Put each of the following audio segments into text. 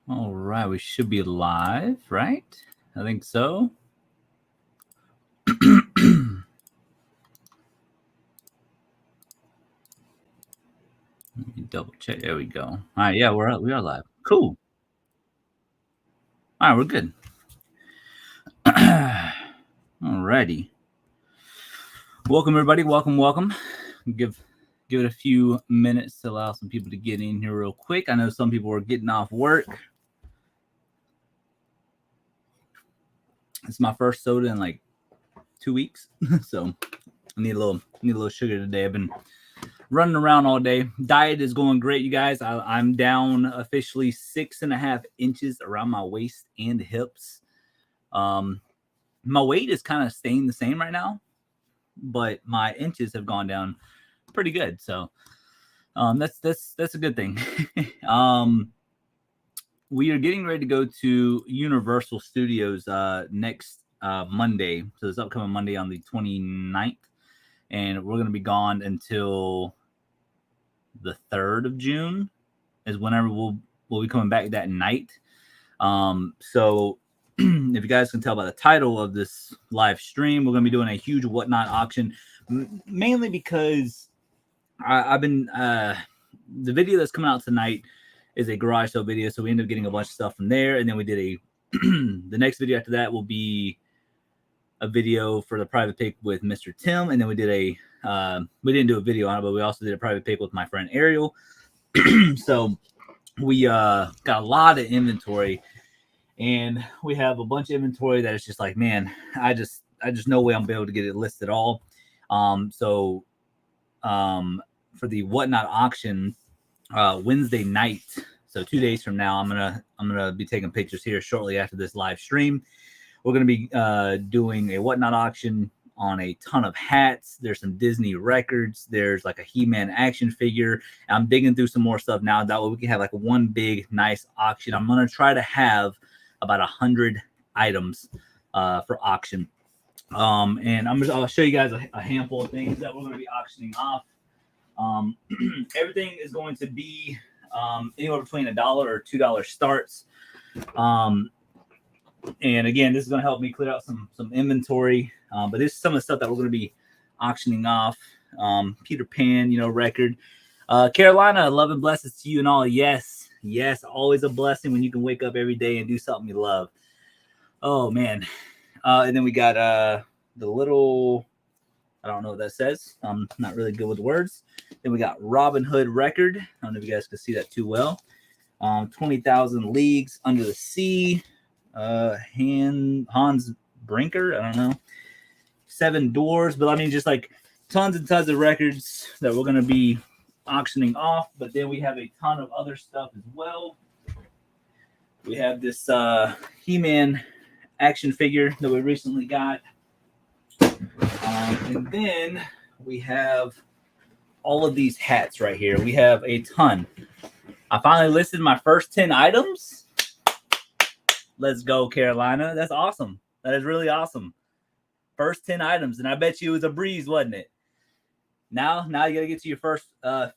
All right, we should be live, right? I think so. Let me double check. There we go. All right, yeah, we are live. Cool. All right, we're good. All righty. Welcome everybody. Welcome. Give it a few minutes to allow some people to get in here real quick. I know some people are getting off work. It's my first soda in like 2 weeks, so I need a little sugar today. I've been running around all day. Diet is going great, you guys. I'm down officially 6.5 inches around my waist and hips. My weight is kind of staying the same right now, but my inches have gone down pretty good. So that's a good thing. We are getting ready to go to Universal Studios next Monday. So this upcoming Monday on the 29th. And we're going to be gone until the 3rd of June is whenever we'll be coming back that night. So if you guys can tell by the title of this live stream, we're going to be doing a huge whatnot auction, mainly because I've been the video that's coming out tonight is a garage sale video, so we ended up getting a bunch of stuff from there, and then we did a the next video after that will be a video for the private pick with Mr. Tim, and then we did we didn't do a video on it, but we also did a private pick with my friend Ariel. So we got a lot of inventory, and we have a bunch of inventory that is just like, man, I just no way I'm gonna be able to get it listed all. So for the whatnot auction Wednesday night, so 2 days from now, I'm gonna be taking pictures here shortly after this live stream. We're going to be doing a whatnot auction on a ton of hats. There's some Disney records. There's like a He-Man action figure. I'm digging through some more stuff now. That way we can have like one big, nice auction. I'm going to try to have about 100 items for auction. And I'll show you guys a handful of things that we're going to be auctioning off. Everything is going to be anywhere between $1 or $2 starts. And again, this is going to help me clear out some inventory. But this is some of the stuff that we're going to be auctioning off. Peter Pan, record. Carolina, love and blessings to you and all. Yes, always a blessing when you can wake up every day and do something you love. Oh, man. And then we got the little, I don't know what that says. I'm not really good with words. Then we got Robin Hood record. I don't know if you guys can see that too well. 20,000 Leagues Under the Sea. Hans Brinker, I don't know, 7 Doors, but I mean just like tons and tons of records that we're going to be auctioning off. But then we have a ton of other stuff as well. We have this He-Man action figure that we recently got, and then we have all of these hats right here. We have a ton. I finally listed my first 10 items. Let's go, Carolina. That's awesome. That is really awesome. First 10 items, and I bet you it was a breeze, wasn't it? Now you got to get to your first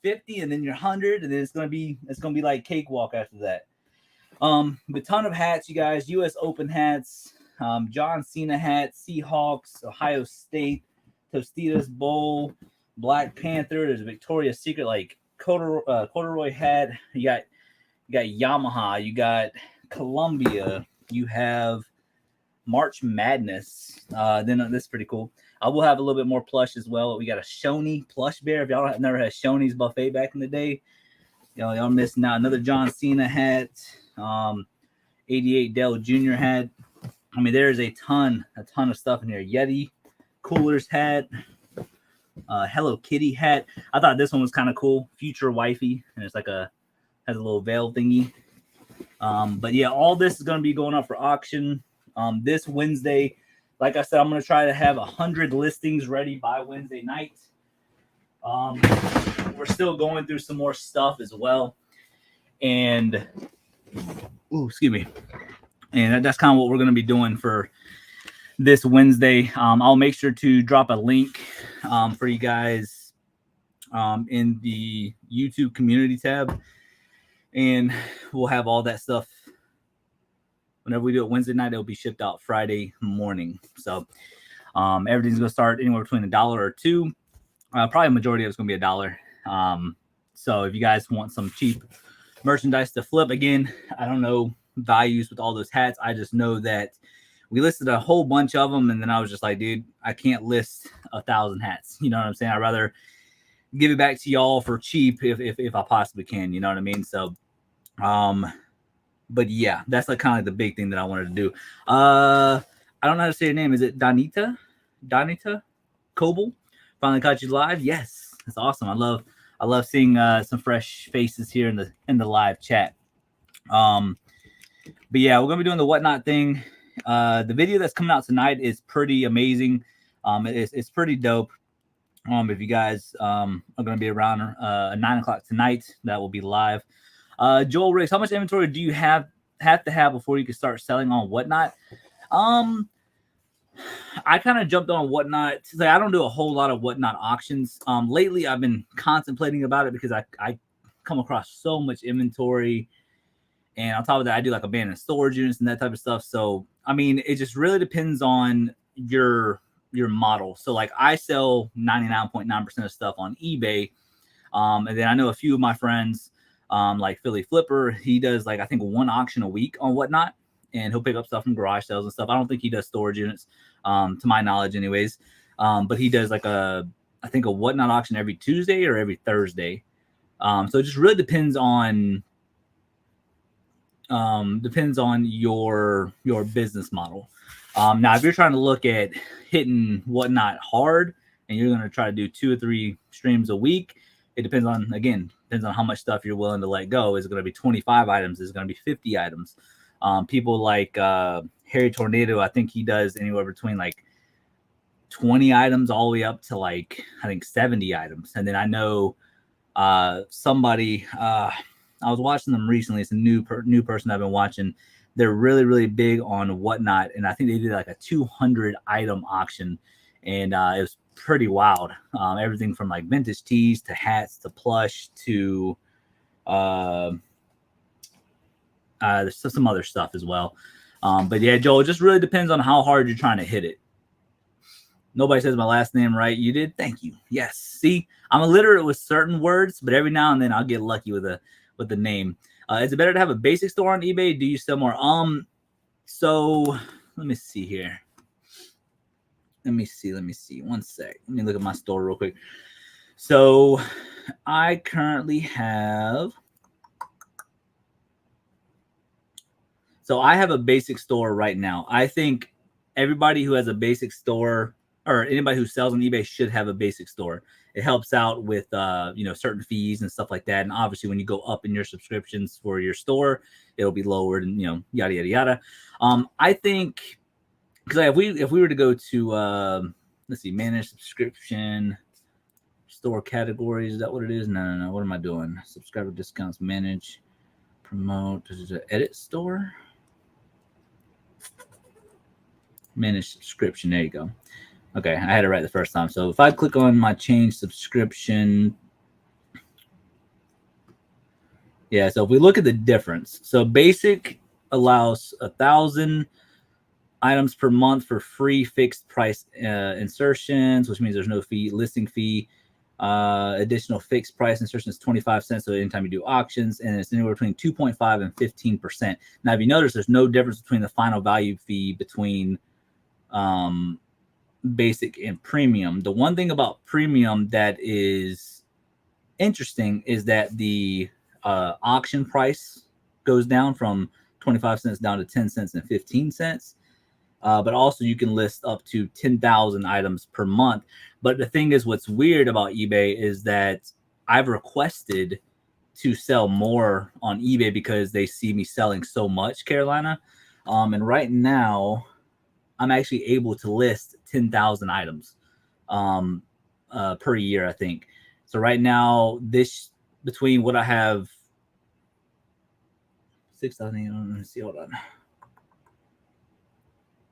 50, and then your 100, and then it's gonna be like cakewalk after that. A ton of hats, you guys. U.S. Open hats, John Cena hats, Seahawks, Ohio State, Tostitos Bowl, Black Panther. There's a Victoria's Secret like corduroy hat. You got Yamaha. You got Columbia. You have March Madness. Then this is pretty cool. I will have a little bit more plush as well. We got a Shoney plush bear. If y'all have never had Shoney's buffet back in the day, y'all missing out. Another John Cena hat. 88 Dell Jr. hat. I mean, there is a ton of stuff in here. Yeti Coolers hat. Hello Kitty hat. I thought this one was kind of cool. Future Wifey, and it's like has a little veil thingy. But yeah, all this is going to be going up for auction this Wednesday. Like I said, I'm going to try to have 100 listings ready by Wednesday night. We're still going through some more stuff as well. And, excuse me. And that's kind of what we're going to be doing for this Wednesday. I'll make sure to drop a link for you guys in the YouTube community tab. And we'll have all that stuff Whenever we do it Wednesday night, it'll be shipped out Friday morning. So everything's going to start anywhere between $1 or $2. Probably a majority of it's going to be $1. So if you guys want some cheap merchandise to flip, again, I don't know values with all those hats. I just know that we listed a whole bunch of them, and then I was just like, dude, I can't list 1,000 hats. You know what I'm saying? I'd rather give it back to y'all for cheap if I possibly can. You know what I mean? So, but yeah, that's like kind of like the big thing that I wanted to do. I don't know how to say your name. Is it Donita Coble? Finally caught you live. Yes, that's awesome. I love seeing some fresh faces here in the live chat. But yeah, we're gonna be doing the whatnot thing. The video that's coming out tonight is pretty amazing. It's pretty dope. If you guys are gonna be around 9:00 tonight, that will be live. Joel Riggs, how much inventory do you have to have before you can start selling on whatnot? I kind of jumped on whatnot. Like, I don't do a whole lot of whatnot auctions. Lately I've been contemplating about it because I come across so much inventory, and on top of that, I do like abandoned storage units and that type of stuff. So I mean, it just really depends on your model. So like, I sell 99.9% of stuff on eBay, and then I know a few of my friends, like Philly Flipper, he does like I think one auction a week on whatnot, and he'll pick up stuff from garage sales and stuff. I don't think he does storage units, to my knowledge, anyways. But he does like I think a whatnot auction every Tuesday or every Thursday. So it just really depends on your business model. Now, if you're trying to look at hitting whatnot hard and you're going to try to do 2 or 3 streams a week, it depends on how much stuff you're willing to let go. Is it going to be 25 items? Is it going to be 50 items? People like Harry Tornado, I think he does anywhere between like 20 items all the way up to like, I think 70 items. And then I know somebody, I was watching them recently. It's a new person I've been watching. They're really, really big on whatnot. And I think they did like a 200 item auction, and it was pretty wild. Everything from like vintage tees to hats to plush to there's some other stuff as well. But yeah, Joel, it just really depends on how hard you're trying to hit it. Nobody says my last name right. You did? Thank you. Yes. See, I'm illiterate with certain words, but every now and then I'll get lucky with the name. Is it better to have a basic store on eBay? Do you sell more? So let me see here. Let me see. 1 sec. Let me look at my store real quick. So I currently have. So I have a basic store right now. I think everybody who has a basic store, or anybody who sells on eBay, should have a basic store. It helps out with certain fees and stuff like that. And obviously, when you go up in your subscriptions for your store, it'll be lowered, and yada yada yada. I think, because if we were to go to let's see, manage subscription store categories, is that what it is? No. What am I doing? Subscriber discounts, manage, promote, edit store, manage subscription. There you go. Okay, I had it right the first time. So if I click on my change subscription, yeah, so if we look at the difference, so basic allows 1,000 items per month for free fixed price insertions, which means there's no fee, listing fee. Additional fixed price insertions, 25 cents. So anytime you do auctions, and it's anywhere between 2.5 and 15%. Now, if you notice, there's no difference between the final value fee between basic and premium. The one thing about premium that is interesting is that the auction price goes down from 25 cents down to 10 cents and 15 cents. But also you can list up to 10,000 items per month. But the thing is, what's weird about eBay is that I've requested to sell more on eBay because they see me selling so much, Carolina. And right now I'm actually able to list 10,000 items per year, I think. So right now, this between what I have, 6,800. Let me see. Hold on.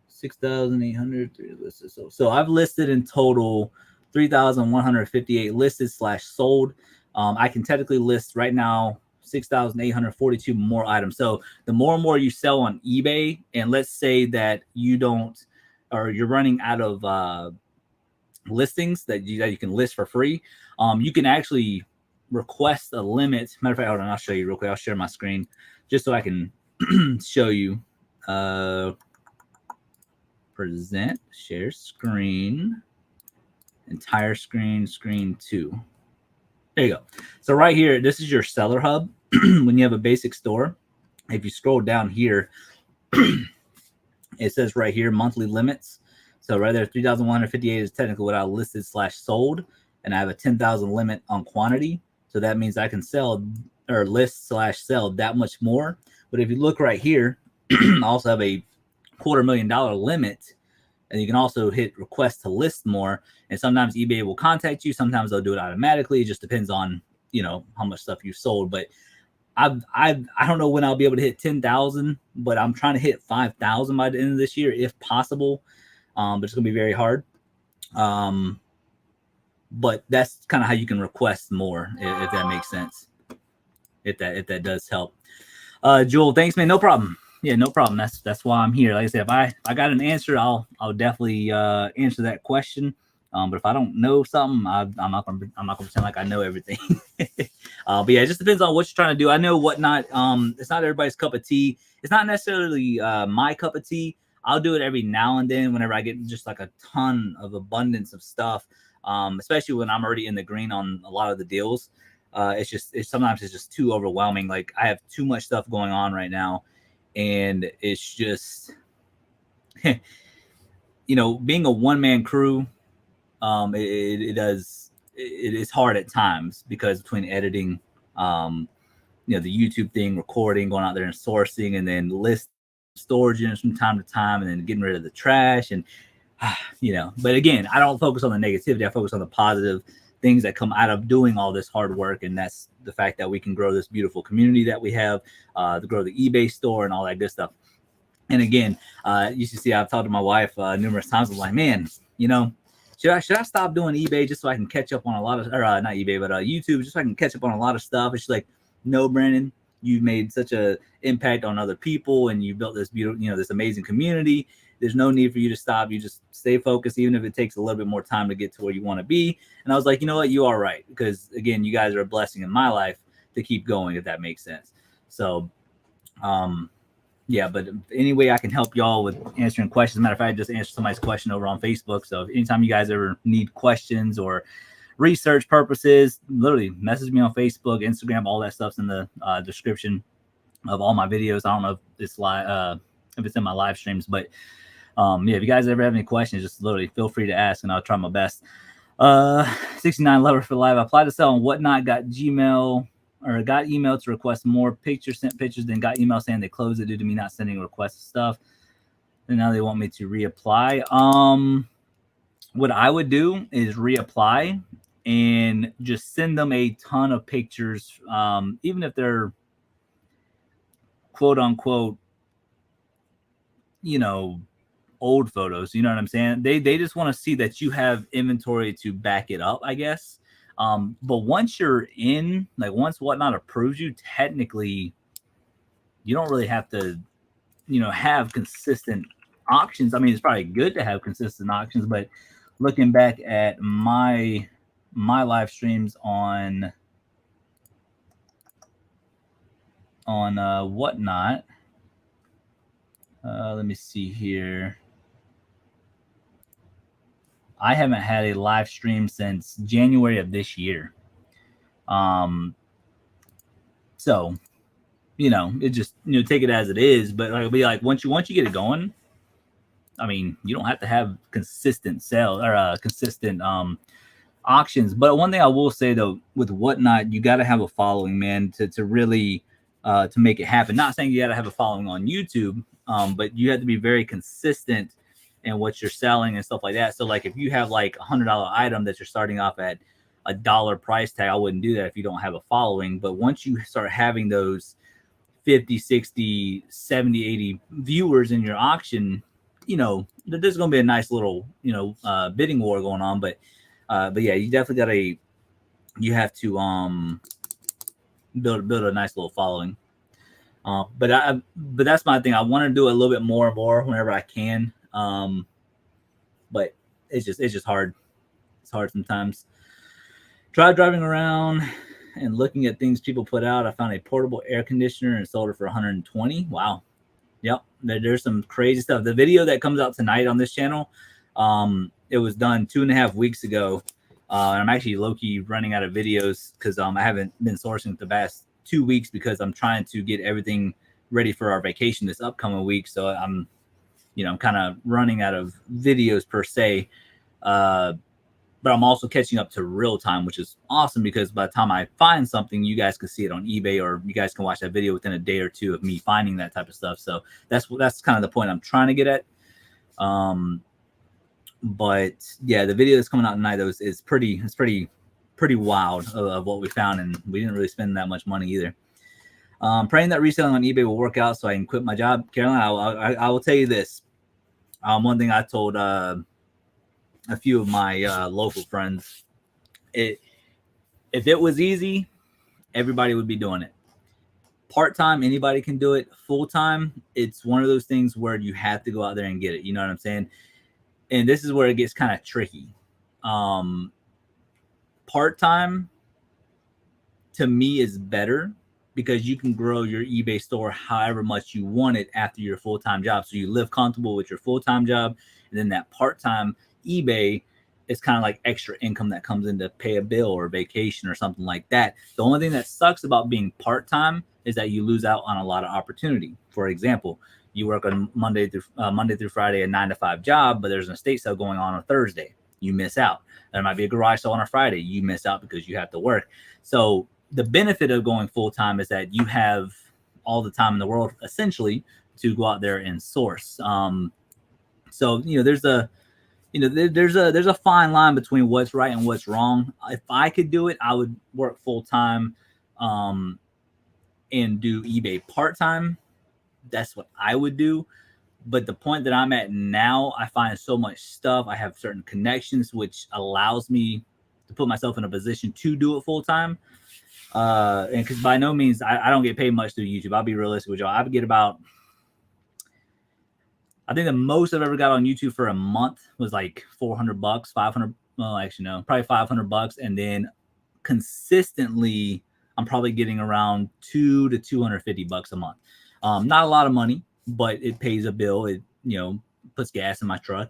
6,800 listed. So I've listed in total 3,158 listed / sold. I can technically list right now 6,842 more items. So the more and more you sell on eBay, and let's say that you don't, or you're running out of listings that you can list for free, you can actually request a limit. Matter of fact, hold on, I'll show you real quick. I'll share my screen just so I can show you. Present, share screen, entire screen, screen 2. There you go. So right here, this is your seller hub. When you have a basic store, if you scroll down here, it says right here, monthly limits. So right there, 3,158 is technically what I listed / sold. And I have a 10,000 limit on quantity. So that means I can sell or list / sell that much more. But if you look right here, I also have a $250,000 limit. And you can also hit request to list more. And sometimes eBay will contact you. Sometimes they'll do it automatically. It just depends on, how much stuff you sold. But I don't know when I'll be able to hit 10,000, but I'm trying to hit 5,000 by the end of this year, if possible. But it's gonna be very hard. But that's kind of how you can request more, if that makes sense. If that does help. Joel, thanks, man. No problem. Yeah, no problem. That's why I'm here. Like I said, if I got an answer, I'll definitely answer that question. But if I don't know something, I'm not gonna pretend like I know everything. But yeah, it just depends on what you're trying to do. I know whatnot. It's not everybody's cup of tea. It's not necessarily my cup of tea. I'll do it every now and then whenever I get just like a ton of abundance of stuff. Especially when I'm already in the green on a lot of the deals. Sometimes it's just too overwhelming. Like I have too much stuff going on right now. And it's just, being a one-man crew, it is hard at times because between editing, the YouTube thing, recording, going out there and sourcing, and then list storage units from time to time, and then getting rid of the trash, and But again, I don't focus on the negativity. I focus on the positive things that come out of doing all this hard work, and that's the fact that we can grow this beautiful community that we have, to grow the eBay store and all that good stuff. And again, you should see, I've talked to my wife numerous times. I'm like, man, should I stop doing eBay just so I can catch up on a lot of, or not eBay, but YouTube, just so I can catch up on a lot of stuff? And she's like, no, Brandon, you made such a impact on other people, and you built this beautiful, this amazing community. There's no need for you to stop. You just stay focused, even if it takes a little bit more time to get to where you want to be. And I was like, you know what? You are right. Because again, you guys are a blessing in my life to keep going, if that makes sense. So, yeah, but any way I can help y'all with answering questions. Matter of fact, I just answered somebody's question over on Facebook. So if anytime you guys ever need questions or research purposes, literally message me on Facebook, Instagram, all that stuff's in the description of all my videos. I don't know if it's live, if it's in my live streams, but yeah, if you guys ever have any questions, just literally feel free to ask, and I'll try my best. 69 Lover for Live. I applied to sell on Whatnot, got email to request more pictures, sent pictures, then got email saying they closed it due to me not sending requested stuff. And now they want me to reapply. What I would do is reapply and just send them a ton of pictures, even if they're quote unquote, old photos, you know what I'm saying? They just want to see that you have inventory to back it up, I guess. But once you're in, like once Whatnot approves you, technically you don't really have to, have consistent auctions. I mean, it's probably good to have consistent auctions, but looking back at my live streams on Whatnot, let me see here. I haven't had a live stream since January of this year. So, it just, take it as it is. But it'll be like once you get it going, I mean, you don't have to have consistent sales or consistent auctions. But one thing I will say though, with Whatnot, you got to have a following, man, to really to make it happen. Not saying you got to have a following on YouTube, but you have to be very consistent in what you're selling and stuff like that. So like if you have like $100 item that you're starting off at $1 price tag, I wouldn't do that if you don't have a following. But once you start having those 50, 60, 70, 80 viewers in your auction, there's going to be a nice little, bidding war going on. But yeah, you definitely you have to, build a nice little following. But that's my thing. I want to do a little bit more and more whenever I can. But it's just hard. It's hard sometimes. Tried driving around and looking at things people put out. I found a portable air conditioner and sold it for 120. Wow. Yep. There's some crazy stuff. The video that comes out tonight on this channel, it was done 2.5 weeks ago. And I'm actually low-key running out of videos because I haven't been sourcing the past 2 weeks because I'm trying to get everything ready for our vacation this upcoming week. So I'm kind of running out of videos per se. But I'm also catching up to real time, which is awesome because by the time I find something, you guys can see it on eBay, or you guys can watch that video within a day or two of me finding that type of stuff. So that's kind of the point I'm trying to get at. But yeah, the video that's coming out tonight though is pretty wild of what we found, and we didn't really spend that much money either. Praying that reselling on eBay will work out so I can quit my job. Caroline, I will tell you this. One thing I told a few of my local friends, if it was easy, everybody would be doing it. Part-time, anybody can do it. Full-time, it's one of those things where you have to go out there and get it. You know what I'm saying? And this is where it gets kind of tricky. Part-time, to me, is better because you can grow your eBay store however much you want it after your full-time job. So you live comfortable with your full-time job, and then that part-time eBay is kind of like extra income that comes in to pay a bill or vacation or something like that. The only thing that sucks about being part-time is that you lose out on a lot of opportunity. For example, you work on Monday through Friday, a 9-to-5 job, but there's an estate sale going on Thursday. You miss out. There might be a garage sale on a Friday. You miss out because you have to work. So the benefit of going full-time is that you have all the time in the world, essentially, to go out there and source. So there's a fine line between what's right and what's wrong. If I could do it, I would work full-time and do eBay part-time. That's what I would do. But the point that I'm at now, I find so much stuff. I have certain connections, which allows me to put myself in a position to do it full-time. And because by no means, I don't get paid much through YouTube. I'll be realistic with y'all. I would get about, I think the most I've ever got on YouTube for a month was like $400, 500. Well, actually, no, probably $500. And then consistently, I'm probably getting around $200 to $250 a month. Not a lot of money, but it pays a bill. It, puts gas in my truck,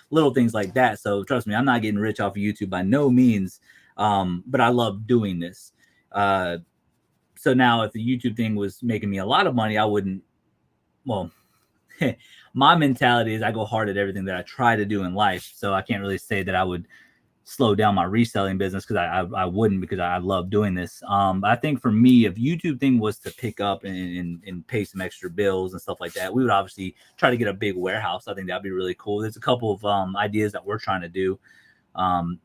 little things like that. So trust me, I'm not getting rich off of YouTube by no means. But I love doing this. So now if the YouTube thing was making me a lot of money, I wouldn't, well, my mentality is I go hard at everything that I try to do in life. So I can't really say that I would slow down my reselling business because I wouldn't, because I love doing this. But I think for me, if YouTube thing was to pick up and pay some extra bills and stuff like that, we would obviously try to get a big warehouse. I think that'd be really cool. There's a couple of ideas that we're trying to do.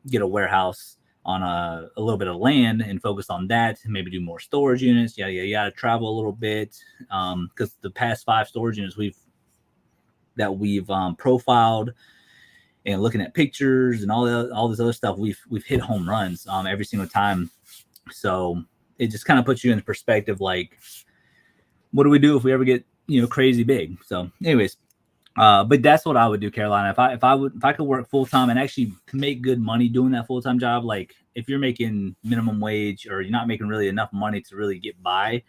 Get a warehouse on a little bit of land and focus on that, maybe do more storage units. Yeah, travel a little bit. Because the past 5 storage units we've profiled and looking at pictures and all this other stuff, we've hit home runs every single time. So it just kind of puts you in perspective, like, what do we do if we ever get crazy big? So anyways, but that's what I would do, Carolina. If I could work full time and actually make good money doing that full time job, like if you're making minimum wage or you're not making really enough money to really get by,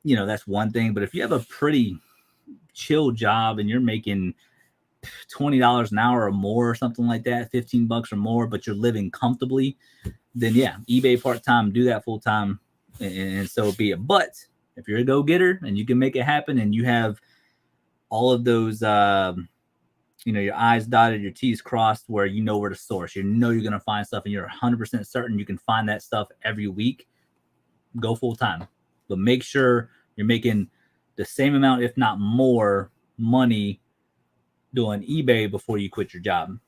that's one thing. But if you have a pretty chill job and you're making $20 an hour or more or something like that, $15 or more, but you're living comfortably, then yeah, eBay part-time, do that full-time, and so be it. But if you're a go-getter and you can make it happen and you have all of those your I's dotted, your T's crossed, where you know where to source, you're going to find stuff and you're 100% certain you can find that stuff every week, go full-time. But make sure you're making the same amount, if not more, money doing eBay before you quit your job.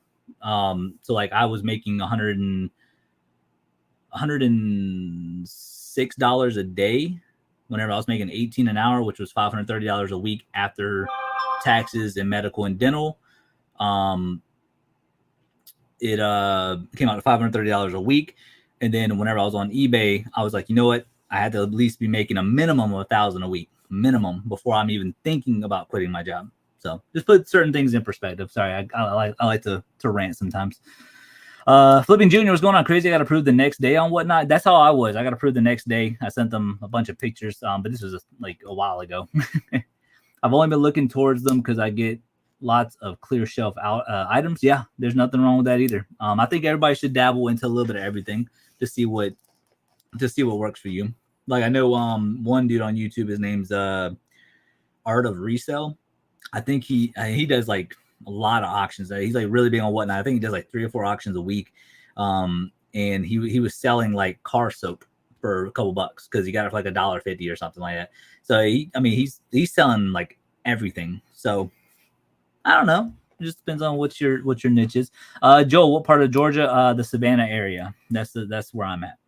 So like I was making $106 a day whenever I was making $18 an hour, which was $530 a week after taxes and medical and dental. It came out to $530 a week. And then whenever I was on eBay, I was like, you know what? I had to at least be making a minimum of $1,000 a week, minimum, before I'm even thinking about quitting my job. So just put certain things in perspective. Sorry, I like to rant sometimes. Flipping Junior was going on crazy. I got approved the next day on whatnot. That's how I was. I got approved the next day. I sent them a bunch of pictures, but this was like a while ago. I've only been looking towards them because I get lots of clear shelf items. Yeah, there's nothing wrong with that either. I think everybody should dabble into a little bit of everything to see what works for you. Like I know one dude on YouTube, his name's Art of Resale. I think he does like a lot of auctions. He's like really big on whatnot. I think he does like 3 or 4 auctions a week. And he was selling like car soap for a couple bucks because he got it for like $1.50 or something like that. So he's selling like everything. So I don't know. It just depends on what your niche is. Joel, what part of Georgia? The Savannah area. That's where I'm at.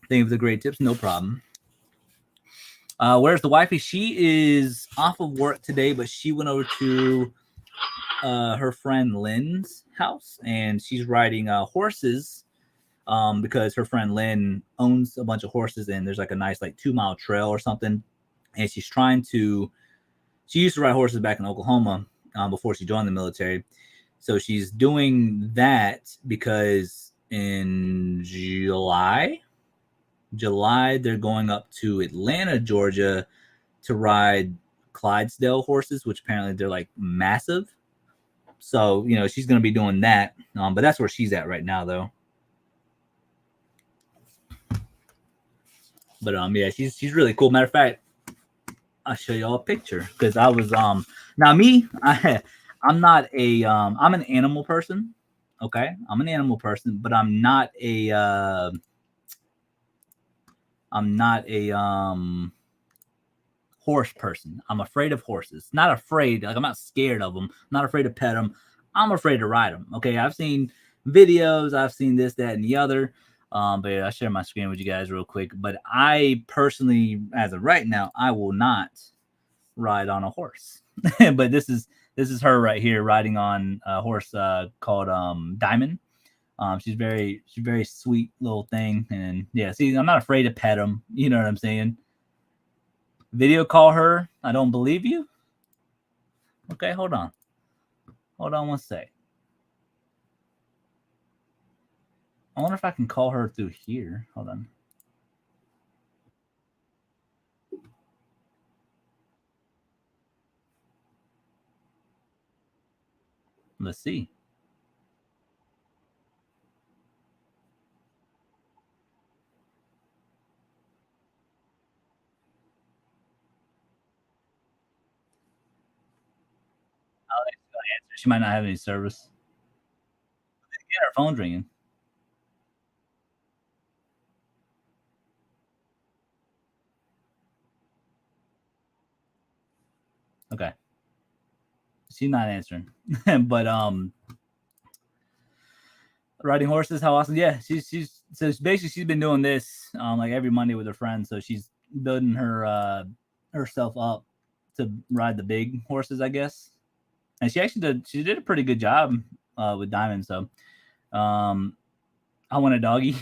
Thank you for the great tips. No problem. Where's the wifey? She is off of work today, but she went over to her friend Lynn's house, and she's riding horses because her friend Lynn owns a bunch of horses, and there's like a nice like 2-mile trail or something. And she's trying to. She used to ride horses back in Oklahoma before she joined the military, so she's doing that because in July they're going up to Atlanta, Georgia, to ride Clydesdale horses, which apparently they're like massive. So she's going to be doing that, but that's where she's at right now, though. But yeah, she's really cool. Matter of fact, I'll show y'all a picture because I was now me I'm not a I'm an animal person. Okay, I'm an animal person, but I'm not a horse person. I'm afraid of horses. Not afraid, like I'm not scared of them. I'm not afraid to pet them. I'm afraid to ride them. Okay, I've seen videos. I've seen this, that, and the other. But yeah, I'll share my screen with you guys real quick. But I personally, as of right now, I will not ride on a horse. But this is her right here riding on a horse called Diamond. She's very sweet little thing, and yeah. See, I'm not afraid to pet them. You know what I'm saying? Video call her. I don't believe you. Okay, hold on one sec. I wonder if I can call her through here. Hold on. Let's see. She might not have any service. Get her phone's ringing. Okay. She's not answering. But riding horses, how awesome. Yeah, she's so basically she's been doing this like every Monday with her friends. So she's building her herself up to ride the big horses, I guess. And she did a pretty good job with Diamond. So I want a doggy.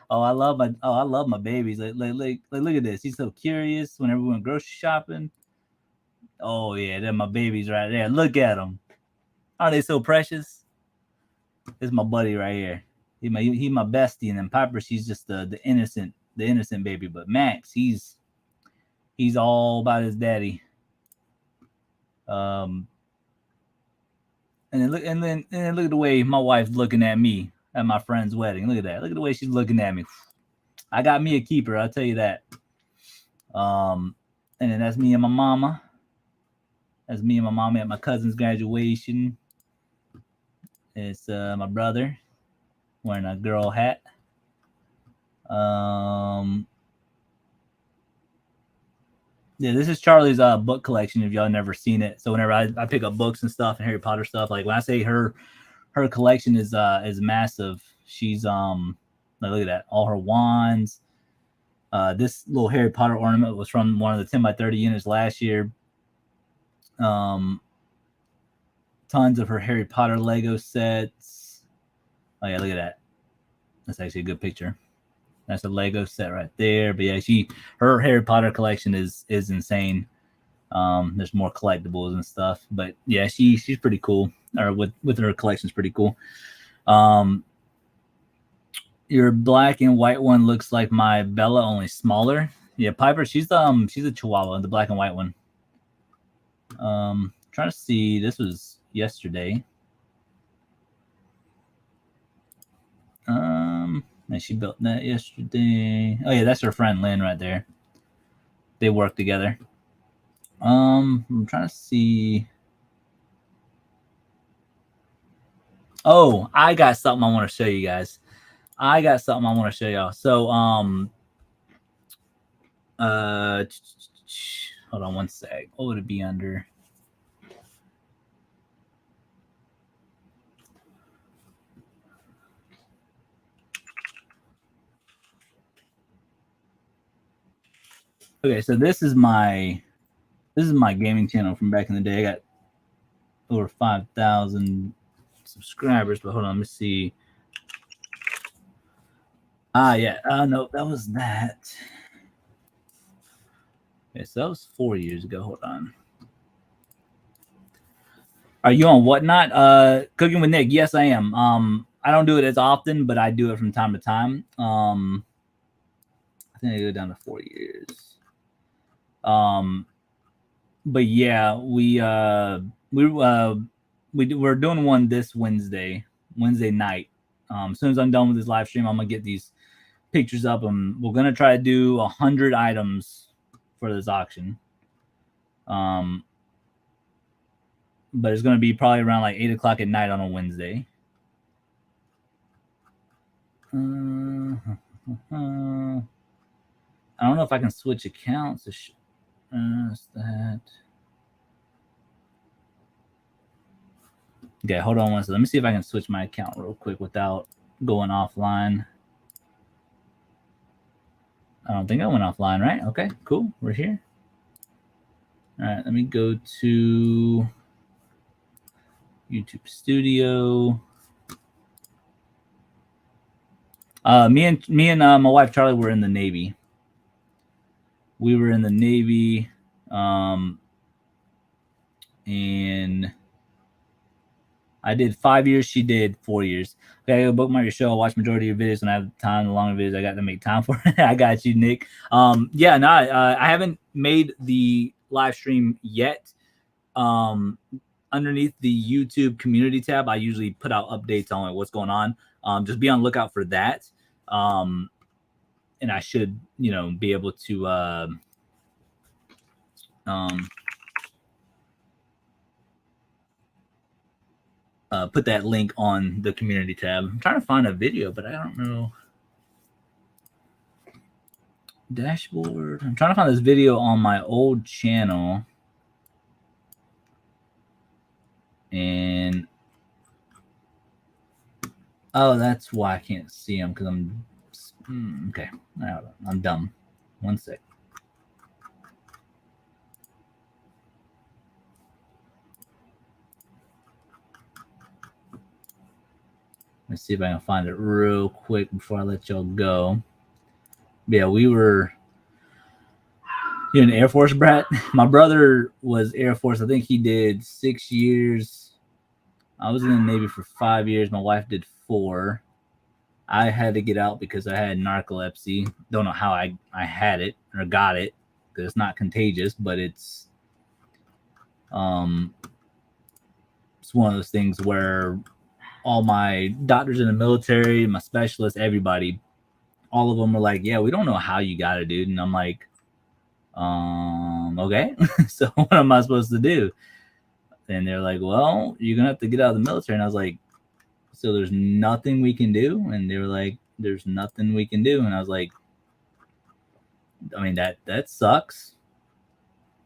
I love my babies. Like look at this. He's so curious whenever we went grocery shopping. Oh yeah, they're my babies right there. Look at them. Are they so precious? This is my buddy right here. He my bestie, and then Piper, she's just the innocent baby. But Max, he's all about his daddy. And then look at the way my wife's looking at me at my friend's wedding. Look at that. Look at the way she's looking at me. I got me a keeper, I'll tell you that. And then that's me and my mama. That's me and my mama at my cousin's graduation. It's my brother wearing a girl hat. Yeah, this is Charlie's book collection. If y'all never seen it, so whenever I pick up books and stuff and Harry Potter stuff, like when I say her collection is massive. She's like, look at that, all her wands. This little Harry Potter ornament was from one of the 10 by 30 units last year. Tons of her Harry Potter Lego sets. Oh yeah, look at that. That's actually a good picture. That's a Lego set right there. But yeah, her Harry Potter collection is insane. There's more collectibles and stuff, but yeah, she's pretty cool. Or with her collection's pretty cool. Your black and white one looks like my Bella, only smaller. Yeah, Piper, she's a Chihuahua, the black and white one. Trying to see. This was yesterday. And she built that yesterday. Oh yeah, that's her friend Lynn right there. They work together. I'm trying to see. Oh, I got something I want to show you guys. I got something I want to show y'all. So, hold on one sec. What would it be under? Okay, so this is my gaming channel from back in the day. I got over 5,000 subscribers, but hold on, let me see. Yeah. No, that was that. Okay, so that was 4 years ago. Hold on. Are you on Whatnot? Cooking with Nick. Yes, I am. I don't do it as often, but I do it from time to time. I think I go down to 4 years. But yeah, we're doing one this Wednesday night. As soon as I'm done with this live stream, I'm gonna get these pictures up, and we're gonna try to do 100 items for this auction. But it's gonna be probably around like 8 o'clock at night on a Wednesday. I don't know if I can switch accounts. That. Okay, hold on one second. Let me see if I can switch my account real quick without going offline. I don't think I went offline, right? Okay, cool. We're here. All right, let me go to YouTube Studio. Me and my wife Charlie were in the Navy. We were in the Navy, and I did 5 years. She did 4 years. Okay, I bookmark your show. I watch majority of your videos when I have time. The longer videos I got to make time for. I got you, Nick. Yeah, no, I haven't made the live stream yet. Underneath the YouTube community tab, I usually put out updates on like what's going on. Just be on lookout for that. And I should, be able to put that link on the community tab. I'm trying to find a video, but I don't know. Dashboard. I'm trying to find this video on my old channel. And oh, that's why I can't see them, because I'm okay. I'm dumb. One sec. Let's see if I can find it real quick before I let y'all go. Yeah, we were in the Air Force, brat. My brother was Air Force. I think he did 6 years. I was in the Navy for 5 years. My wife did 4. I had to get out because I had narcolepsy. Don't know how I had it or got it, because it's not contagious, but it's one of those things where all my doctors in the military, my specialists, everybody, all of them are like, yeah, we don't know how you got it, dude. And I'm like, okay. So what am I supposed to do? And they're like, well, you're gonna have to get out of the military. And I was like, so there's nothing we can do? And they were like, there's nothing we can do. And I was like, I mean, that sucks.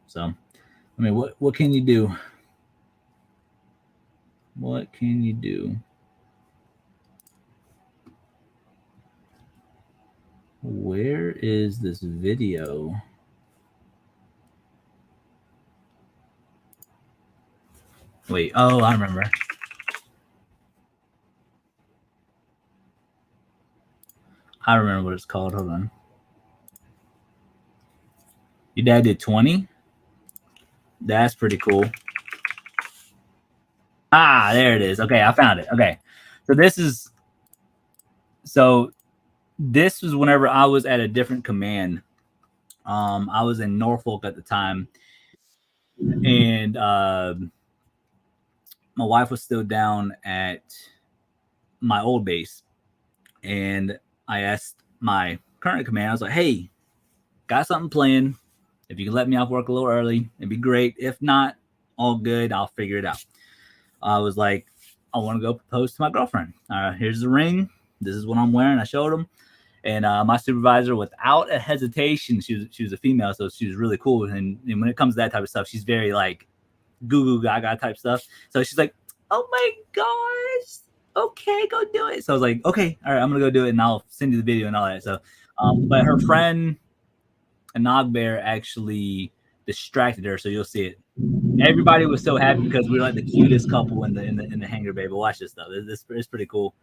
So, I mean, what can you do? What can you do? Where is this video? Wait, oh, I remember. I don't remember what it's called. Hold on. Your dad did 20? That's pretty cool. Ah, there it is. Okay, I found it. Okay. So this was whenever I was at a different command. I was in Norfolk at the time, and my wife was still down at my old base, and I asked my current command. I was like, "Hey, got something planned. If you can let me off work a little early, it'd be great. If not, all good. I'll figure it out." I was like, "I want to go propose to my girlfriend. Here's the ring. This is what I'm wearing." I showed him, and my supervisor, without a hesitation, she was a female, so she was really cool. And when it comes to that type of stuff, she's very like goo goo gaga type stuff. So she's like, "Oh my gosh, okay, go do it." So I was like, "Okay, all right, I'm gonna go do it, and I'll send you the video and all that." So, but her friend Anagbear actually distracted her, so you'll see it. Everybody was so happy because we were like the cutest couple in the hangar bay. But watch this though; it's pretty cool.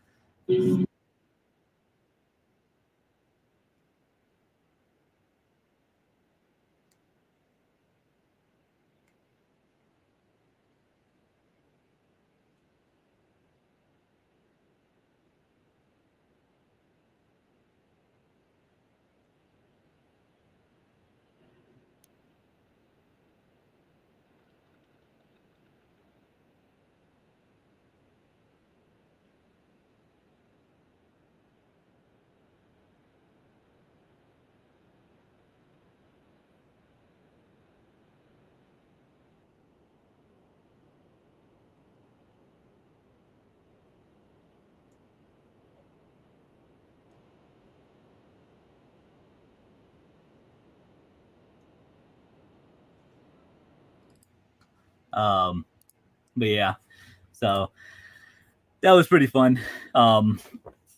Um, but yeah, so that was pretty fun. Um,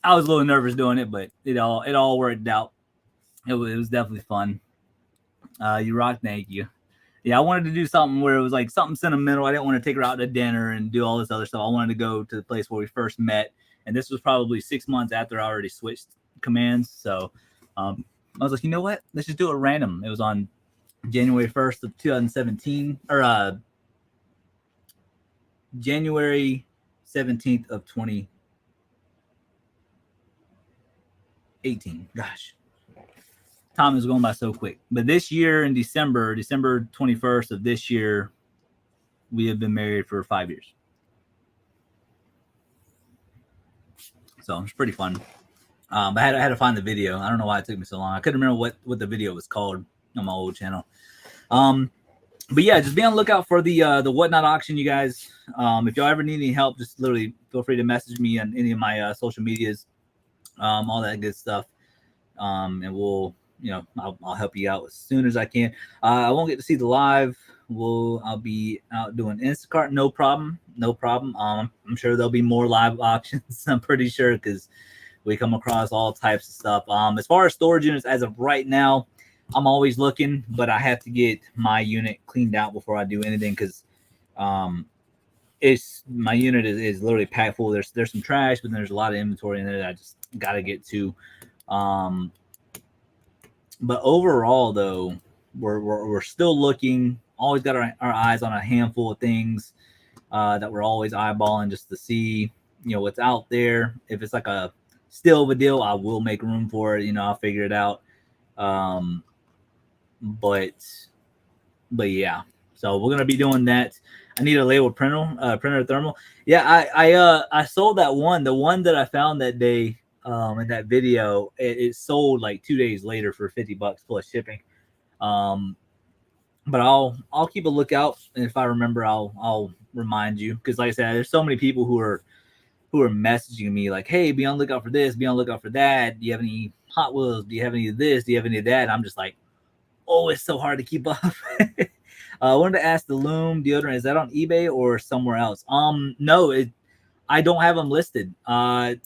I was a little nervous doing it, but it all worked out. It was definitely fun. You rock, thank you. Yeah, I wanted to do something where it was like something sentimental. I didn't want to take her out to dinner and do all this other stuff. I wanted to go to the place where we first met, and this was probably 6 months after I already switched commands. So I was like, you know what? Let's just do it random. It was on January 1st of 2017, or January 17th of 2018. Gosh, time is going by so quick. But this year in December 21st of this year, we have been married for 5 years. So it's pretty fun. I had to find the video. I don't know why it took me so long. I couldn't remember what the video was called on my old channel. But yeah, just be on the lookout for the whatnot auction, you guys. If y'all ever need any help, just literally feel free to message me on any of my social medias, all that good stuff. And we'll, I'll help you out as soon as I can. I won't get to see the live. I'll be out doing Instacart, no problem. I'm sure there'll be more live auctions. I'm pretty sure because we come across all types of stuff. As far as storage units, as of right now, I'm always looking, but I have to get my unit cleaned out before I do anything because it's my unit is literally packed full. There's some trash, but there's a lot of inventory in there that I just got to get to. But overall, though, we're still looking. Always got our eyes on a handful of things that we're always eyeballing just to see, what's out there. If it's like a still of a deal, I will make room for it. I'll figure it out. But yeah, so we're gonna be doing that. I need a labeled printer thermal. Yeah, I sold that one. The one that I found that day in that video, it sold like 2 days later for $50 plus shipping. But I'll keep a lookout, and if I remember, I'll remind you because, like I said, there's so many people who are messaging me like, "Hey, be on the lookout for this. Be on the lookout for that. Do you have any Hot Wheels? Do you have any of this? Do you have any of that?" And I'm just like, "Oh, it's so hard to keep up." I wanted to ask the Loom deodorant, is that on eBay or somewhere else? No, I don't have them listed. I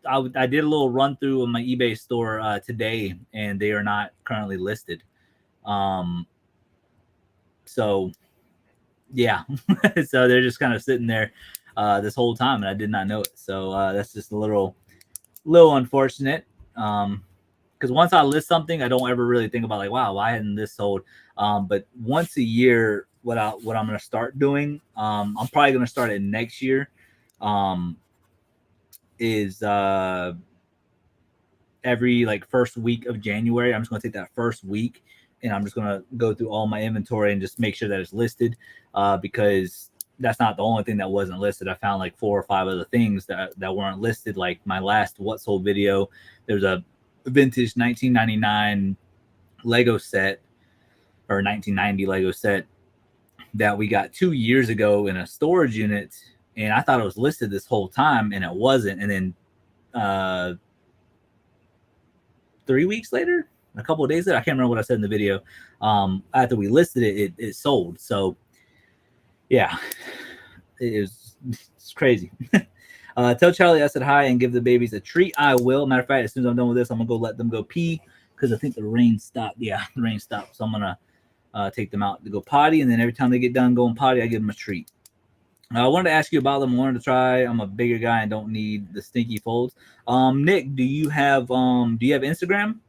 did a little run through of my eBay store today, and they are not currently listed. So yeah, so they're just kind of sitting there this whole time, and I did not know it. So that's just a little unfortunate. because once I list something, I don't ever really think about like, wow, why hadn't this sold? But once a year, what I'm gonna start doing, I'm probably gonna start it next year, um, is every like first week of January, I'm just gonna take that first week and I'm just gonna go through all my inventory and just make sure that it's listed, because that's not the only thing that wasn't listed. I found like 4 or 5 other things that weren't listed. Like my last what sold video, there's a vintage 1999 Lego set or 1990 Lego set that we got 2 years ago in a storage unit, and I thought it was listed this whole time, and it wasn't. And then 3 weeks later, a couple of days later, I can't remember what I said in the video. After we listed it, it sold. So yeah, it's crazy. Tell Charlie I said hi and give the babies a treat. I will. Matter of fact, as soon as I'm done with this, I'm gonna go let them go pee because I think the rain stopped. Yeah, the rain stopped. So I'm gonna take them out to go potty, and then every time they get done going potty, I give them a treat. I wanted to ask you about them. I wanted to try. I'm a bigger guy and don't need the stinky folds. Nick, do you have Instagram?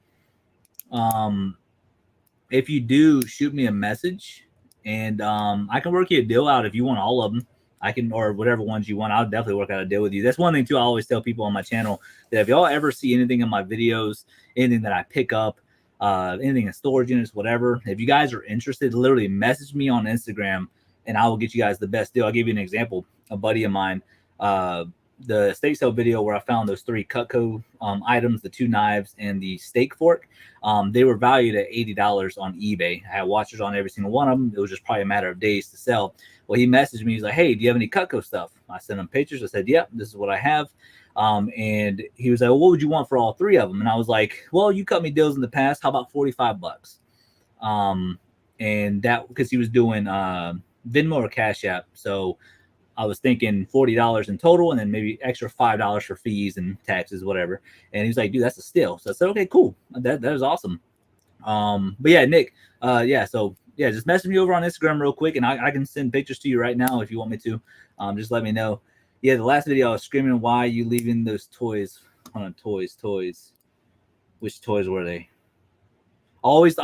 If you do, shoot me a message, and I can work you a deal out if you want all of them. I can, or whatever ones you want. I'll definitely work out a deal with you. That's one thing too. I always tell people on my channel that if y'all ever see anything in my videos, anything that I pick up, anything in storage units, whatever, if you guys are interested, literally message me on Instagram and I will get you guys the best deal. I'll give you an example. A buddy of mine, the steak sale video where I found those 3 Cutco items, the 2 knives and the steak fork, they were valued at $80 on eBay. I had watchers on every single one of them. It was just probably a matter of days to sell. Well, he messaged me. He's like, hey, do you have any Cutco stuff? I sent him pictures. I said, yep, this is what I have. And he was like, well, what would you want for all 3 of them? And I was like, well, you cut me deals in the past. How about $45? And that, because he was doing Venmo or Cash App. So I was thinking $40 in total, and then maybe extra $5 for fees and taxes, whatever. And he was like, dude, that's a steal. So I said, okay, cool. That is awesome. But yeah, Nick, so yeah, just message me over on Instagram real quick, and I can send pictures to you right now if you want me to. Just let me know. Yeah, the last video I was screaming, why are you leaving those toys? Hold on, toys. Which toys were they? Always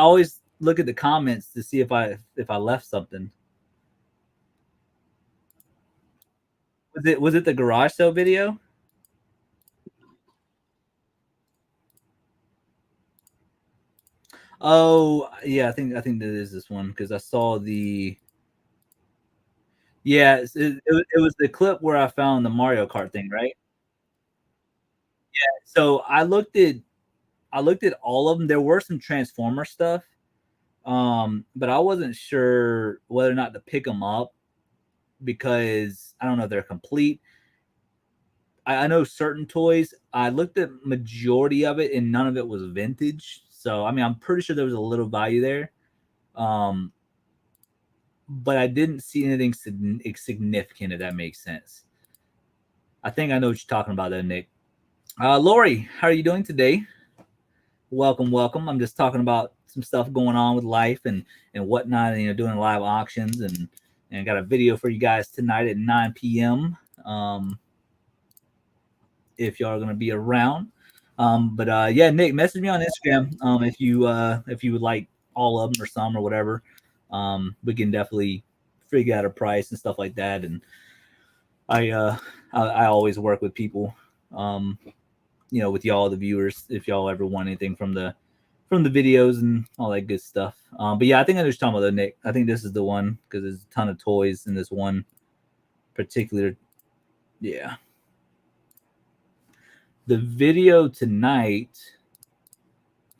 look at the comments to see if I left something. Was it the garage sale video? Oh yeah, I think that is this one because I saw the. Yeah, it was the clip where I found the Mario Kart thing, right? Yeah. So I looked at all of them. There were some Transformer stuff, but I wasn't sure whether or not to pick them up because I don't know if they're complete. I know certain toys. I looked at majority of it, and none of it was vintage. So I mean, I'm pretty sure there was a little value there. Um, but I didn't see anything significant, if that makes sense. I think I know what you're talking about there, Nick. Lori, how are you doing today? Welcome. I'm just talking about some stuff going on with life and whatnot, and, doing live auctions and got a video for you guys tonight at 9 p.m. If y'all are going to be around. But yeah, Nick, message me on Instagram if you would like all of them or some or whatever. We can definitely figure out a price and stuff like that. And I always work with people, with y'all, the viewers, if y'all ever want anything from the videos and all that good stuff. But yeah, I think I'm just talking about the Nick. I think this is the one because there's a ton of toys in this one particular. Yeah. The video tonight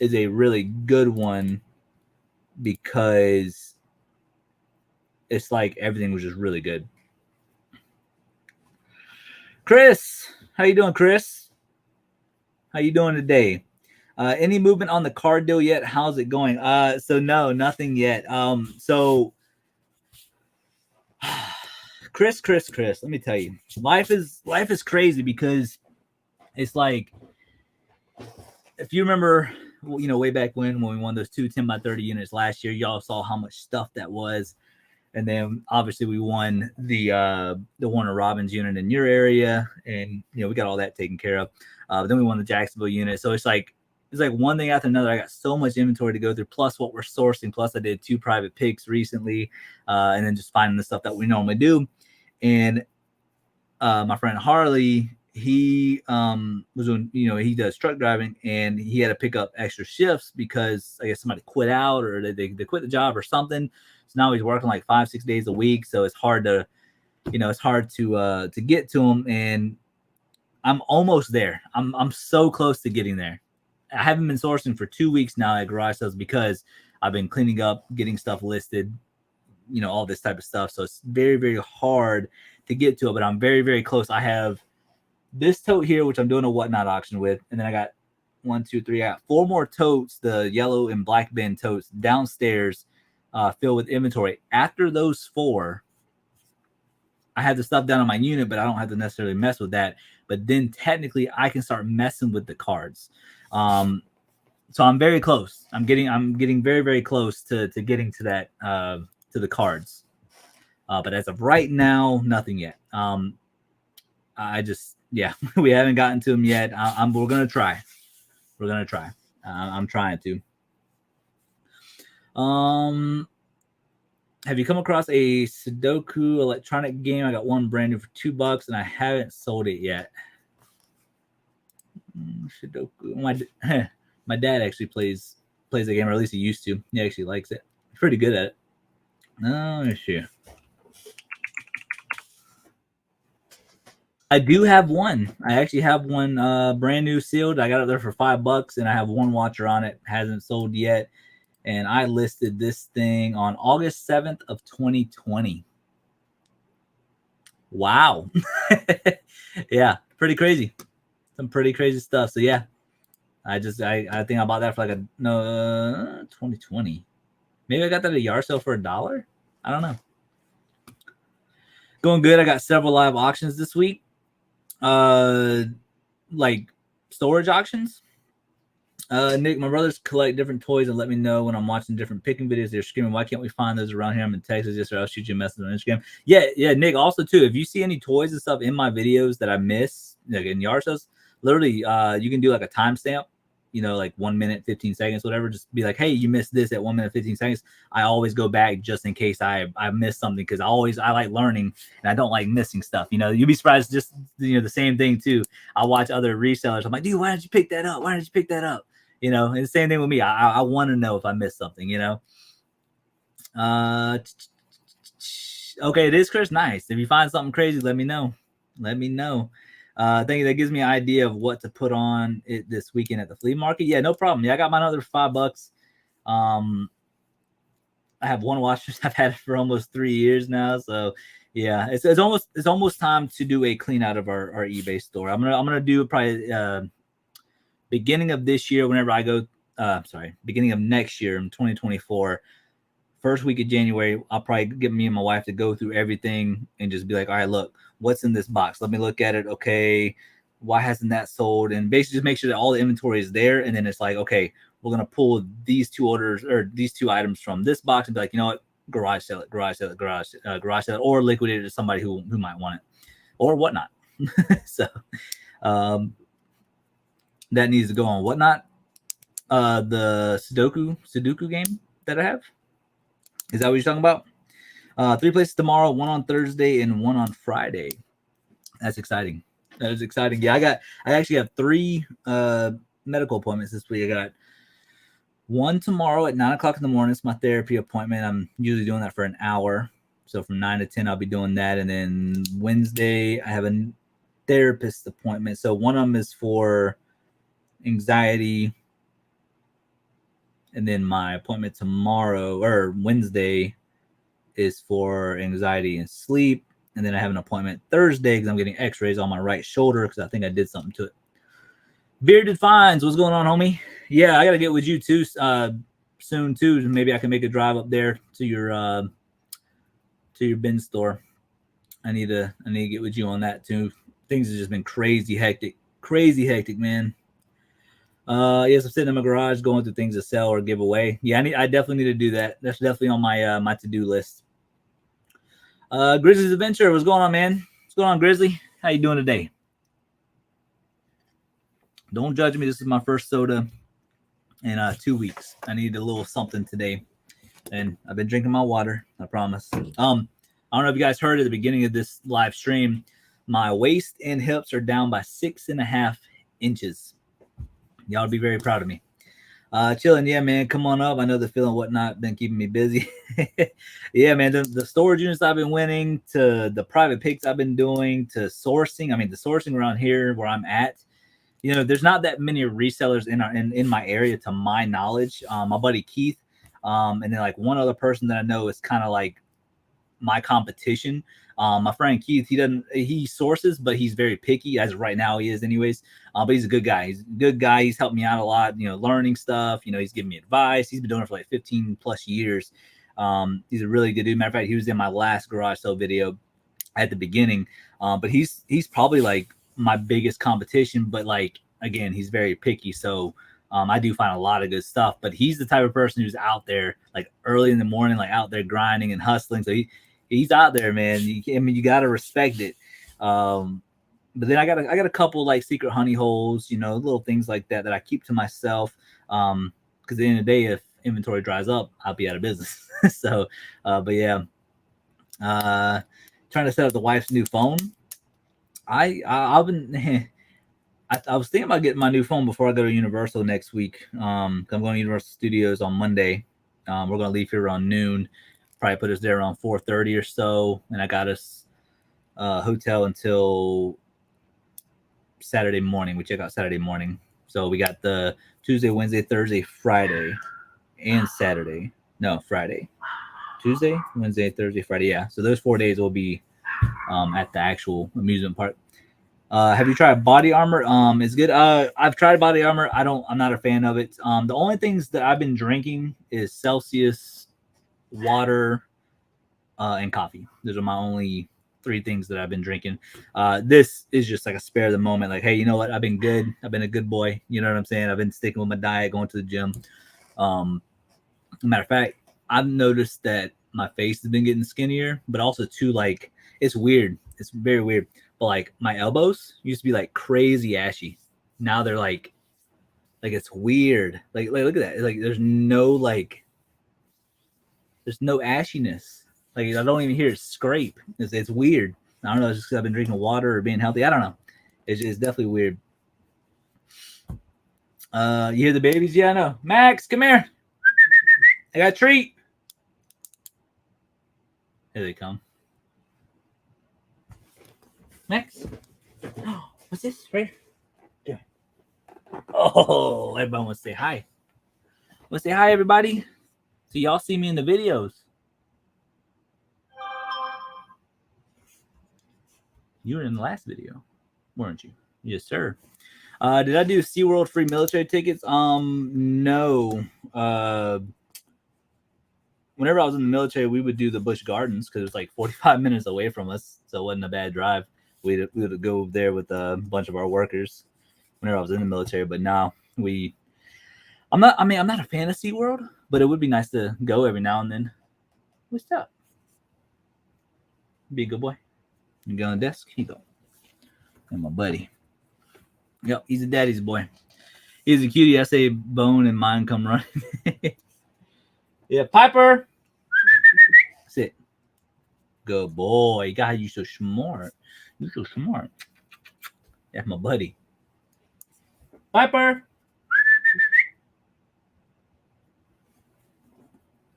is a really good one because it's like everything was just really good. Chris, how you doing, Chris? How you doing today? Any movement on the car deal yet? How's it going? So no, nothing yet. So Chris, let me tell you, life is crazy because it's like, if you remember, way back when we won those 2 10x30 units last year, y'all saw how much stuff that was. And then obviously we won the Warner Robins unit in your area, and we got all that taken care of. But then we won the Jacksonville unit. So it's like it's like one thing after another. I got so much inventory to go through, plus what we're sourcing. Plus I did 2 private picks recently, and then just finding the stuff that we normally do. And my friend Harley, he was doing, he does truck driving, and he had to pick up extra shifts because I guess somebody quit out or they quit the job or something. So now he's working like 5-6 days a week. So it's hard to, to get to him. And I'm almost there. I'm so close to getting there. I haven't been sourcing for 2 weeks now at garage sales because I've been cleaning up, getting stuff listed, all this type of stuff. So it's very, very hard to get to it, but I'm very, very close. I have this tote here, which I'm doing a whatnot auction with. And then I got 1, 2, 3, I got 4 more totes, the yellow and black bin totes downstairs, filled with inventory. After those 4, I have the stuff down on my unit, but I don't have to necessarily mess with that. But then technically I can start messing with the cards. So I'm very close. I'm getting very, very close to getting to that, to the cards. But as of right now, nothing yet. We haven't gotten to them yet. We're going to try. I'm trying to. Have you come across a Sudoku electronic game? I got one brand new for $2 and I haven't sold it yet. Sudoku. My dad actually plays the game, or at least he used to. He actually likes it. He's pretty good at it. Oh, sure. I do have one. I actually have one brand new sealed. I got it there for $5 and I have one watcher on it. Hasn't sold yet. And I listed this thing on August 7th of 2020. Wow. Yeah, pretty crazy. Some pretty crazy stuff. So yeah, I think I bought that for 2020. Maybe I got that at a yard sale for $1. I don't know. Going good. I got several live auctions this week. Like storage auctions. Nick, my brothers collect different toys and let me know when I'm watching different picking videos. They're screaming, "Why can't we find those around here?" I'm in Texas, yes, or I'll shoot you a message on Instagram. Yeah, Nick. Also, too, if you see any toys and stuff in my videos that I miss, like in yard sales, literally, you can do like a timestamp, like 1 minute, 15 seconds, whatever. Just be like, "Hey, you missed this at 1 minute, 15 seconds." I always go back just in case I missed something, because I like learning and I don't like missing stuff. You'd be surprised. Just the same thing too. I watch other resellers. I'm like, "Dude, why didn't you pick that up? Why didn't you pick that up?" And the same thing with me. I want to know if I missed something, Okay, it is Chris. Nice. If you find something crazy, let me know. Thank you. That gives me an idea of what to put on it this weekend at the flea market. Yeah, no problem. Yeah, I got mine other $5. I have one washer. I've had it for almost 3 years now. So yeah, it's almost time to do a clean out of our eBay store. I'm gonna do probably beginning of this year, whenever I go, beginning of next year in 2024, first week of January, I'll probably get me and my wife to go through everything and just be like, all right, look, what's in this box? Let me look at it. Okay, why hasn't that sold? And basically just make sure that all the inventory is there. And then it's like, okay, we're going to pull these 2 orders or these 2 items from this box and be like, you know what, garage sale it, or liquidate it to somebody who might want it or whatnot. So, that needs to go on whatnot. The Sudoku game that I have. Is that what you're talking about? 3 places tomorrow, 1 on Thursday, and 1 on Friday. That's exciting. That is exciting. Yeah, I actually have 3 medical appointments this week. I got one tomorrow at 9:00 in the morning. It's my therapy appointment. I'm usually doing that for an hour. So from 9 to 10, I'll be doing that. And then Wednesday, I have a therapist appointment. So one of them is for anxiety, and then my appointment tomorrow or Wednesday is for anxiety and sleep, and then I have an appointment Thursday because I'm getting x-rays on my right shoulder because I think I did something to it. Bearded Finds, what's going on, homie? Yeah, I gotta get with you too soon too. Maybe I can make a drive up there to your bin store. I need to get with you on that too. Things have just been crazy hectic, man. Yes, I'm sitting in my garage going through things to sell or give away. Yeah, I definitely need to do that. That's definitely on my my to-do list. Grizzly's Adventure, what's going on, man? What's going on, Grizzly? How you doing today? Don't judge me. This is my first soda. in 2 weeks. I need a little something today, and I've been drinking my water. I promise. I don't know if you guys heard at the beginning of this live stream, my waist and hips are down by 6.5 inches. Y'all be very proud of me. Chilling, yeah, man. Come on up. I know the feeling whatnot been keeping me busy. Yeah, man. The storage units I've been winning, to the private picks I've been doing, to sourcing. I mean, the sourcing around here where I'm at, you know, there's not that many resellers in my area to my knowledge. My buddy Keith, and then like one other person that I know is kind of like my competition. My friend Keith, he sources, but he's very picky. As of right now, he is anyways. But he's a good guy. He's a good guy. He's helped me out a lot, you know, learning stuff. You know, he's giving me advice. He's been doing it for like 15 plus years. He's a really good dude. Matter of fact, he was in my last garage sale video at the beginning. But he's probably like my biggest competition. But like again, he's very picky. So I do find a lot of good stuff. But he's the type of person who's out there like early in the morning, like out there grinding and hustling. So he's out there, man. You got to respect it. But then I got a couple like secret honey holes, you know, little things like that I keep to myself. Because at the end of the day, if inventory dries up, I'll be out of business. So, but yeah, trying to set up the wife's new phone. I've been. I was thinking about getting my new phone before I go to Universal next week. I'm going to Universal Studios on Monday. We're going to leave here around noon. Probably put us there around 4:30 or so, and I got us hotel until Saturday morning. We check out Saturday morning, so we got the Tuesday, Wednesday, Thursday, Friday, and Saturday. No, Friday, Tuesday, Wednesday, Thursday, Friday. Yeah, so those 4 days will be at the actual amusement park. Have you tried body armor? It's good. I've tried body armor. I'm not a fan of it. The only things that I've been drinking is Celsius, water, and coffee. Those are my only 3 things that I've been drinking. This is just like a spare of the moment. Like, hey, you know what? I've been good. I've been a good boy. You know what I'm saying? I've been sticking with my diet, going to the gym. Matter of fact, I've noticed that my face has been getting skinnier, but also too, like, it's weird. It's very weird. But like my elbows used to be like crazy ashy. Now they're like it's weird. Like look at that. Like there's no ashiness. Like I don't even hear it scrape. It's weird. I don't know. It's just because I've been drinking water or being healthy. I don't know. It's definitely weird. You hear the babies? Yeah, I know. Max, come here. I got a treat. Here they come. Max. Oh, what's this? Right here. Oh, everybody wants to say hi. Want to say hi, everybody? So y'all see me in the videos. You were in the last video, weren't you? Yes, sir. Did I do SeaWorld free military tickets? No. Whenever I was in the military, we would do the Busch Gardens because it was like 45 minutes away from us, so it wasn't a bad drive. We would go there with a bunch of our workers whenever I was in the military. But now I'm not a fan of SeaWorld, but it would be nice to go every now and then. What's up? Be a good boy. You go on the desk. Here you go. And my buddy. Yep, he's a daddy's boy. He's a cutie. I say bone and mine come running. Yeah, Piper. Sit. Good boy. God, you so smart. You so smart. That's my buddy. Piper.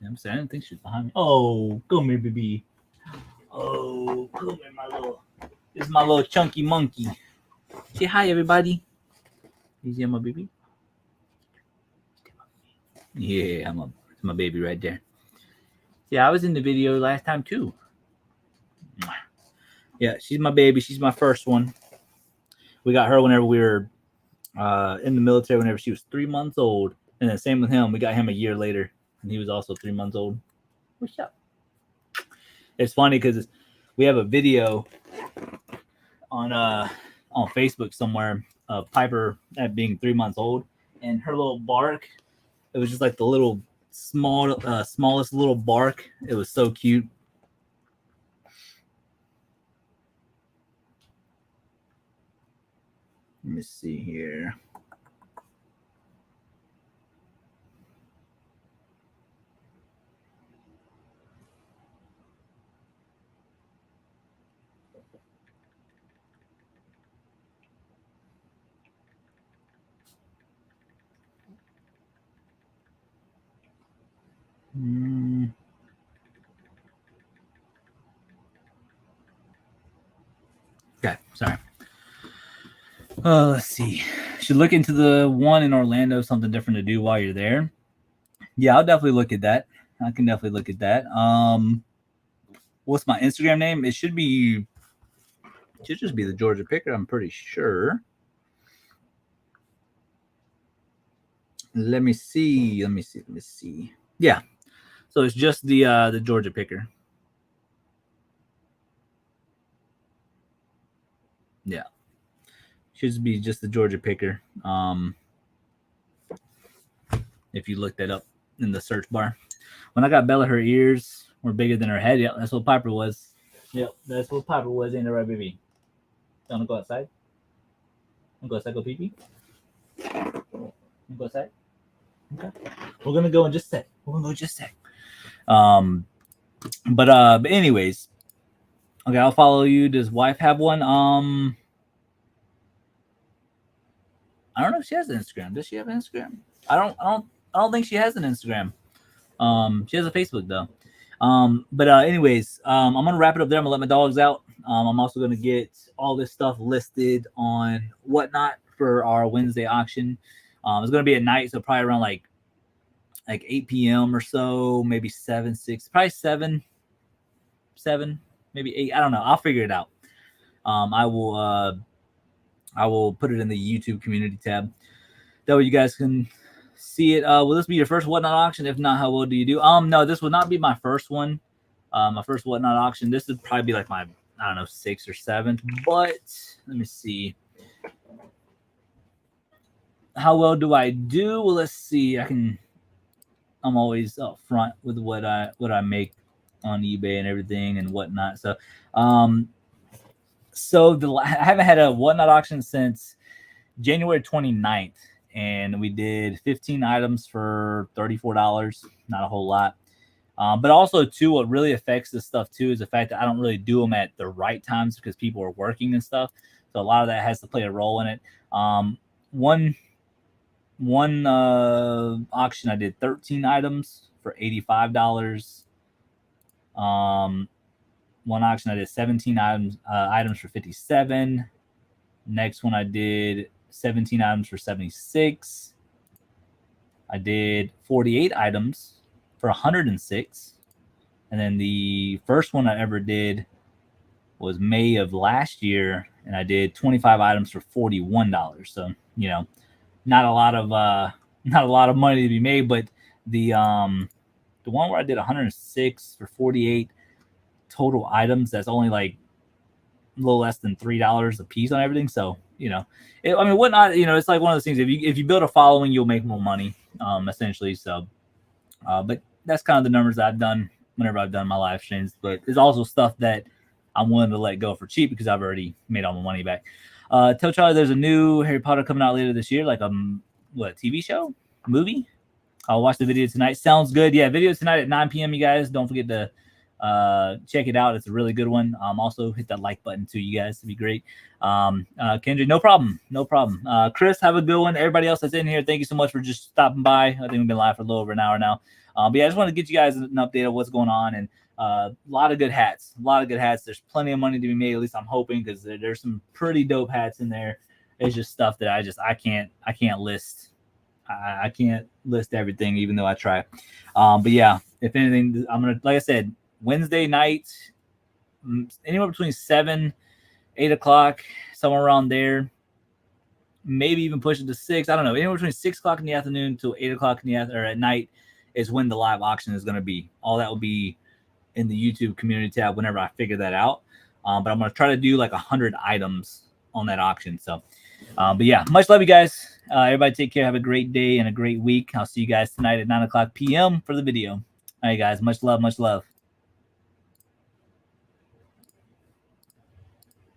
I'm saying, I didn't think she was behind me. Oh, come here, baby. Oh, come here, my little. This is my little chunky monkey. Say hi, everybody. You see my baby? Yeah, my baby right there. Yeah, I was in the video last time too. Yeah, she's my baby. She's my first one. We got her whenever we were in the military, whenever she was 3 months old. And then same with him. We got him a year later, and he was also 3 months old. What's up? It's funny because we have a video on Facebook somewhere of Piper at being 3 months old, and her little bark. It was just like the little smallest little bark. It was so cute. Let me see here. Okay, sorry. Let's see. Should look into the one in Orlando, something different to do while you're there. Yeah, I'll definitely look at that. I can definitely look at that. What's my Instagram name? It should just be the Georgia Picker, I'm pretty sure. Let me see. Yeah. So it's just the Georgia Picker. Yeah. Should be just the Georgia Picker. If you look that up in the search bar. When I got Bella, her ears were bigger than her head. Yep, that's what Piper was. Yep, that's what Piper was. Ain't it right, baby? You wanna go outside? Go outside, go pee pee? Go outside? Okay. We're gonna go in just a sec. But anyways. Okay, I'll follow you. Does wife have one? I don't know if she has an Instagram. Does she have an Instagram? I don't think she has an Instagram. She has a Facebook though. But anyways, I'm gonna wrap it up there. I'm gonna let my dogs out. I'm also gonna get all this stuff listed on Whatnot for our Wednesday auction. It's gonna be at night, so probably around like 8 p.m. or so, maybe 7, 6, probably 7, maybe 8. I don't know. I'll figure it out. I will put it in the YouTube community tab. That way you guys can see it. Will this be your first Whatnot auction? If not, how well do you do? No, this will not be my first one. My first Whatnot auction. This would probably be like my, I don't know, 6th or 7th. But let me see. How well do I do? Well, let's see. I'm always up front with what I make on eBay and everything and whatnot. So, I haven't had a Whatnot auction since January 29th. And we did 15 items for $34. Not a whole lot. But also, too, what really affects this stuff, too, is the fact that I don't really do them at the right times because people are working and stuff. So a lot of that has to play a role in it. One auction, I did 13 items for $85. One auction, I did 17 items for $57. Next one, I did 17 items for $76. I did 48 items for $106. And then the first one I ever did was May of last year, and I did 25 items for $41. So, not a lot of money to be made, but the one where I did 106 for 48 total items, that's only like a little less than $3 a piece on everything. So, Whatnot, it's like one of those things. If you build a following, you'll make more money, essentially. So, but that's kind of the numbers that I've done whenever I've done my live streams. But there's also stuff that I'm willing to let go for cheap because I've already made all my money back. Tell Charlie there's a new Harry Potter coming out later this year, like TV show, movie. I'll watch the video tonight. Sounds good. Yeah, video tonight at 9 p.m. You guys don't forget to check it out. It's a really good one. Also hit that like button too, you guys. It'd be great. Kendra, no problem. Chris, have a good one. Everybody else that's in here, thank you so much for just stopping by. I think we've been live for a little over an hour now. But yeah, I just want to get you guys an update of what's going on, and a lot of good hats. There's plenty of money to be made. At least I'm hoping, because there's some pretty dope hats in there. It's just stuff that I can't list. I can't list everything, even though I try. But yeah, if anything, I'm gonna, like I said, Wednesday night, anywhere between 7, 8 o'clock, somewhere around there. Maybe even push it to 6. I don't know. Anywhere between 6 o'clock in the afternoon to 8 o'clock or at night is when the live auction is going to be. All that will be in the YouTube community tab whenever I figure that out. But I'm going to try to do like 100 items on that auction. So, but yeah, much love, you guys. Everybody take care. Have a great day and a great week. I'll see you guys tonight at 9 o'clock p.m. for the video. All right, guys. Much love.